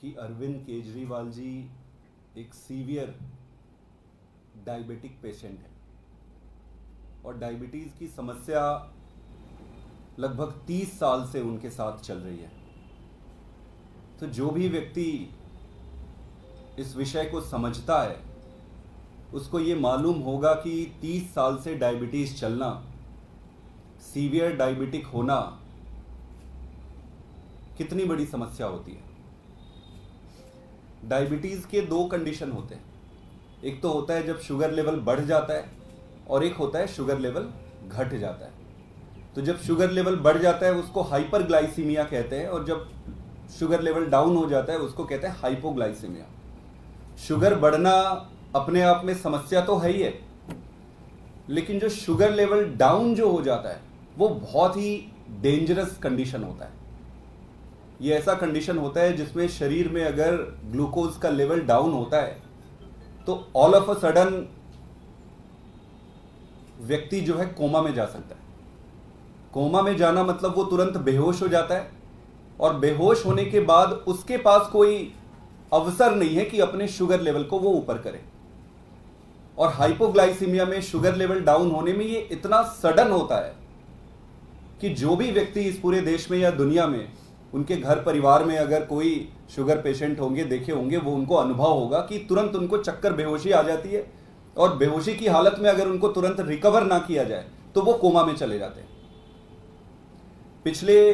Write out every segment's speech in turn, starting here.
कि अरविंद केजरीवाल जी एक severe diabetic patient है और डायबिटीज़ की समस्या लगभग 30 साल से उनके साथ चल रही है। तो जो भी व्यक्ति इस विषय को समझता है उसको ये मालूम होगा कि 30 साल से डायबिटीज़ चलना, सीवियर डायबिटिक होना कितनी बड़ी समस्या होती है। डायबिटीज़ के दो कंडीशन होते हैं, एक तो होता है जब शुगर लेवल बढ़ जाता है और एक होता है शुगर लेवल घट जाता है। तो जब शुगर लेवल बढ़ जाता है उसको हाइपरग्लाइसीमिया कहते हैं और जब शुगर लेवल डाउन हो जाता है उसको कहते हैं हाइपोग्लाइसीमिया। शुगर बढ़ना अपने आप में समस्या तो है ही है, लेकिन जो शुगर लेवल डाउन जो हो जाता है वो बहुत ही डेंजरस कंडीशन होता है। ये ऐसा कंडीशन होता है जिसमें शरीर में अगर ग्लूकोज का लेवल डाउन होता है तो ऑल ऑफ अ सडन व्यक्ति जो है कोमा में जा सकता है। कोमा में जाना मतलब वो तुरंत बेहोश हो जाता है और बेहोश होने के बाद उसके पास कोई अवसर नहीं है कि अपने शुगर लेवल को वो ऊपर करे। और हाइपोग्लाइसीमिया में शुगर लेवल डाउन होने में ये इतना सडन होता है कि जो भी व्यक्ति इस पूरे देश में या दुनिया में उनके घर परिवार में अगर कोई शुगर पेशेंट होंगे, देखे होंगे, वो उनको अनुभव होगा कि तुरंत उनको चक्कर बेहोशी आ जाती है और बेहोशी की हालत में अगर उनको तुरंत रिकवर ना किया जाए तो वो कोमा में चले जाते हैं। पिछले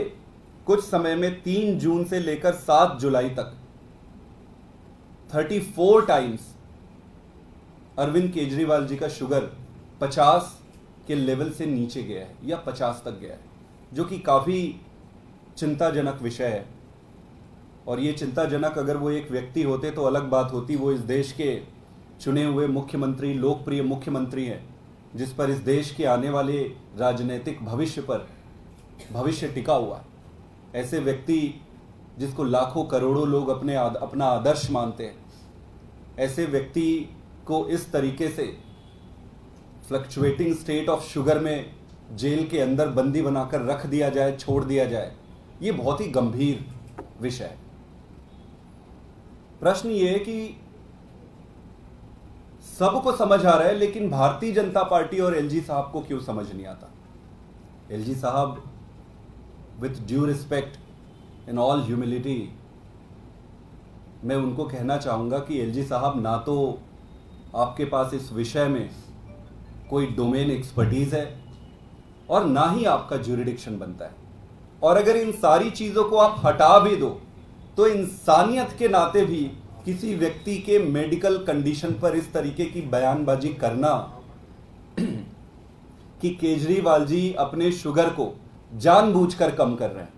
कुछ समय में 3 जून से लेकर 7 जुलाई तक 34 टाइम्स अरविंद केजरीवाल जी का शुगर 50 के लेवल से नीचे गया है या 50 तक गया है, जो कि काफी चिंताजनक विषय है। और ये चिंताजनक अगर वो एक व्यक्ति होते तो अलग बात होती। वो इस देश के चुने हुए मुख्यमंत्री, लोकप्रिय मुख्यमंत्री हैं जिस पर इस देश के आने वाले राजनीतिक भविष्य पर भविष्य टिका हुआ है। ऐसे व्यक्ति जिसको लाखों करोड़ों लोग अपना आदर्श मानते हैं, ऐसे व्यक्ति को इस तरीके से फ्लक्चुएटिंग स्टेट ऑफ शुगर में जेल के अंदर बंदी बनाकर रख दिया जाए, छोड़ दिया जाए, ये बहुत ही गंभीर विषय है। प्रश्न ये है कि सबको समझ आ रहा है लेकिन भारतीय जनता पार्टी और एलजी साहब को क्यों समझ नहीं आता। एलजी साहब, with due respect in all humility, मैं उनको कहना चाहूंगा कि एलजी साहब, ना तो आपके पास इस विषय में कोई डोमेन एक्सपर्टीज है और ना ही आपका ज्यूरिडिक्शन बनता है। और अगर इन सारी चीजों को आप हटा भी दो तो इंसानियत के नाते भी किसी व्यक्ति के मेडिकल कंडीशन पर इस तरीके की बयानबाजी करना कि केजरीवाल जी अपने शुगर को जानबूझकर कम कर रहे हैं,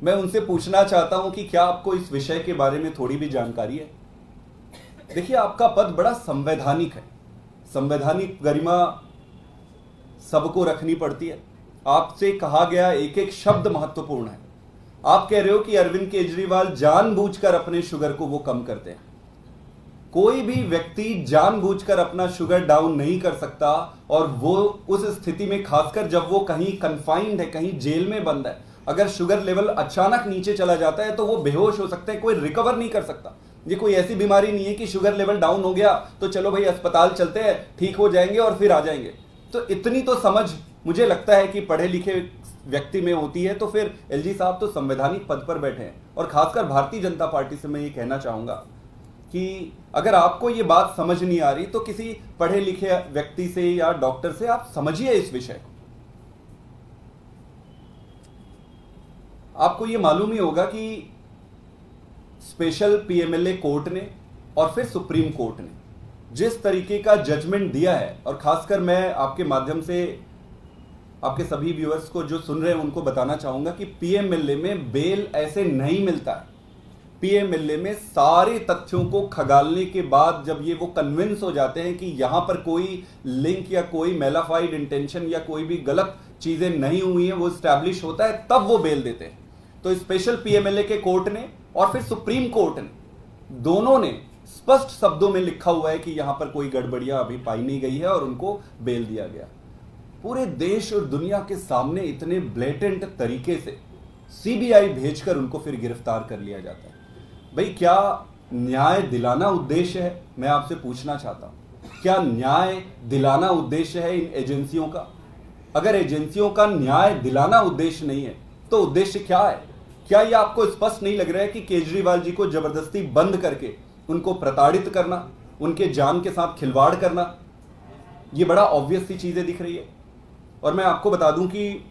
मैं उनसे पूछना चाहता हूं कि क्या आपको इस विषय के बारे में थोड़ी भी जानकारी है। देखिए, आपका पद बड़ा संवैधानिक है, संवैधानिक गरिमा सबको रखनी पड़ती है। आपसे कहा गया एक एक शब्द महत्वपूर्ण है। आप कह रहे हो कि अरविंद केजरीवाल जानबूझकर अपने शुगर को वो कम करते हैं। कोई भी व्यक्ति जानबूझकर अपना शुगर डाउन नहीं कर सकता, और वो उस स्थिति में, खासकर जब वो कहीं कन्फाइंड है, कहीं जेल में बंद है, अगर शुगर लेवल अचानक नीचे चला जाता है तो वो बेहोश हो सकते हैं, कोई रिकवर नहीं कर सकता। ये कोई ऐसी बीमारी नहीं है कि शुगर लेवल डाउन हो गया तो चलो भाई अस्पताल चलते हैं, ठीक हो जाएंगे और फिर आ जाएंगे। तो इतनी तो समझ मुझे लगता है कि पढ़े लिखे व्यक्ति में होती है। तो फिर एलजी साहब तो संवैधानिक पद पर बैठे हैं। और खासकर भारतीय जनता पार्टी से मैं ये कहना चाहूंगा कि अगर आपको ये बात समझ नहीं आ रही तो किसी पढ़े लिखे व्यक्ति से या डॉक्टर से आप समझिए इस विषय को। आपको ये मालूम ही होगा कि स्पेशल पीएमएलए कोर्ट ने और फिर सुप्रीम कोर्ट ने जिस तरीके का जजमेंट दिया है, और खासकर मैं आपके माध्यम से आपके सभी व्यूअर्स को जो सुन रहे हैं उनको बताना चाहूंगा कि पीएमएलए में बेल ऐसे नहीं मिलता है। पीएमएलए में सारे तथ्यों को खगालने के बाद जब ये वो कन्विंस हो जाते हैं कि यहां पर कोई लिंक या कोई मेलाफाइड इंटेंशन या कोई भी गलत चीजें नहीं हुई हैं, वो स्टैब्लिश होता है, तब वो बेल देते हैं। तो स्पेशल पीएमएलए के कोर्ट ने और फिर सुप्रीम कोर्ट ने, दोनों ने स्पष्ट शब्दों में लिखा हुआ है कि यहां पर कोई गड़बड़ियां अभी पाई नहीं गई है और उनको बेल दिया गया। पूरे देश और दुनिया के सामने इतने ब्लेटेंट तरीके से सीबीआई भेजकर उनको फिर गिरफ्तार कर लिया जाता है। भाई क्या न्याय दिलाना उद्देश्य है? मैं आपसे पूछना चाहता हूं, क्या न्याय दिलाना उद्देश्य है इन एजेंसियों का? अगर एजेंसियों का न्याय दिलाना उद्देश्य नहीं है तो उद्देश्य क्या है? क्या यह आपको स्पष्ट नहीं लग रहा है कि केजरीवाल जी को जबरदस्ती बंद करके उनको प्रताड़ित करना, उनके जान के साथ खिलवाड़ करना, यह बड़ा ऑब्वियस सी चीजें दिख रही है। और मैं आपको बता दूं कि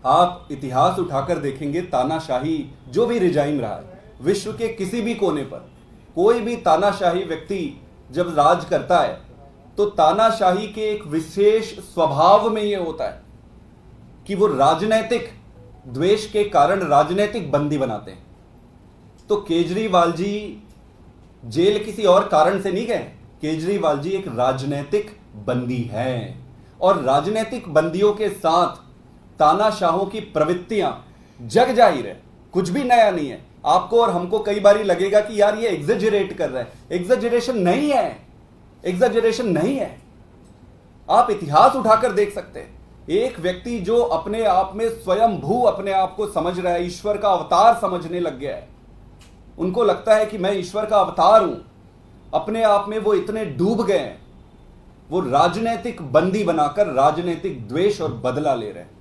आप इतिहास उठाकर देखेंगे, तानाशाही जो भी रिजाइम रहा है विश्व के किसी भी कोने पर, कोई भी तानाशाही व्यक्ति जब राज करता है तो तानाशाही के एक विशेष स्वभाव में यह होता है कि वो राजनैतिक द्वेष के कारण राजनैतिक बंदी बनाते हैं। तो केजरीवाल जी जेल किसी और कारण से नहीं गए, केजरीवाल जी एक राजनैतिक बंदी हैं और राजनैतिक बंदियों के साथ तानाशाहों की प्रवृत्तियां जग जाहिर है, कुछ भी नया नहीं है। आपको और हमको कई बार लगेगा कि यार ये एग्जेजरेट कर रहा है, एग्जेजरेशन नहीं है, एग्जेजरेशन नहीं है। आप इतिहास उठाकर देख सकते हैं, एक व्यक्ति जो अपने आप में स्वयंभू अपने आप को समझ रहा है, ईश्वर का अवतार समझने लग गया है, उनको लगता है कि मैं ईश्वर का अवतार हूं, अपने आप में वो इतने डूब गए हैं, वो राजनैतिक बंदी बनाकर राजनैतिक द्वेष और बदला ले रहे हैं।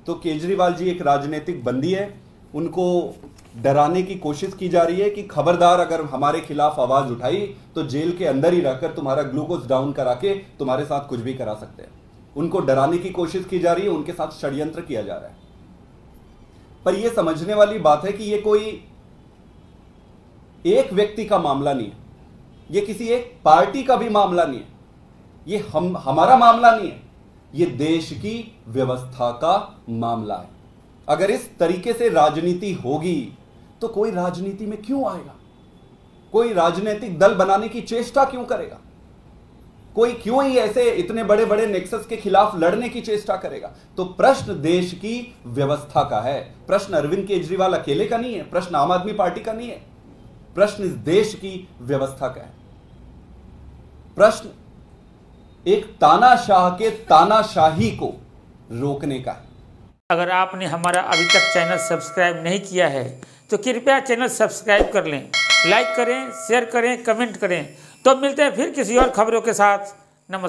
तो केजरीवाल जी एक राजनीतिक बंदी है, उनको डराने की कोशिश की जा रही है कि खबरदार अगर हमारे खिलाफ आवाज उठाई तो जेल के अंदर ही रहकर तुम्हारा ग्लूकोज डाउन करा के तुम्हारे साथ कुछ भी करा सकते हैं। उनको डराने की कोशिश की जा रही है, उनके साथ षड्यंत्र किया जा रहा है। पर यह समझने वाली बात है कि यह कोई एक व्यक्ति का मामला नहीं है, यह किसी एक पार्टी का भी मामला नहीं है, यह हमारा मामला नहीं है, यह देश की व्यवस्था का मामला है। अगर इस तरीके से राजनीति होगी तो कोई राजनीति में क्यों आएगा? कोई राजनीतिक दल बनाने की चेष्टा क्यों करेगा? कोई क्यों ही ऐसे इतने बड़े बड़े नेक्सस के खिलाफ लड़ने की चेष्टा करेगा? तो प्रश्न देश की व्यवस्था का है, प्रश्न अरविंद केजरीवाल अकेले का नहीं है, प्रश्न आम आदमी पार्टी का नहीं है, प्रश्न इस देश की व्यवस्था का है। प्रश्न एक तानाशाह के तानाशाही को रोकने का है। अगर आपने हमारा अभी तक चैनल सब्सक्राइब नहीं किया है तो कृपया चैनल सब्सक्राइब कर लें, लाइक करें, शेयर करें, कमेंट करें। तो मिलते हैं फिर किसी और खबरों के साथ। नमस्कार।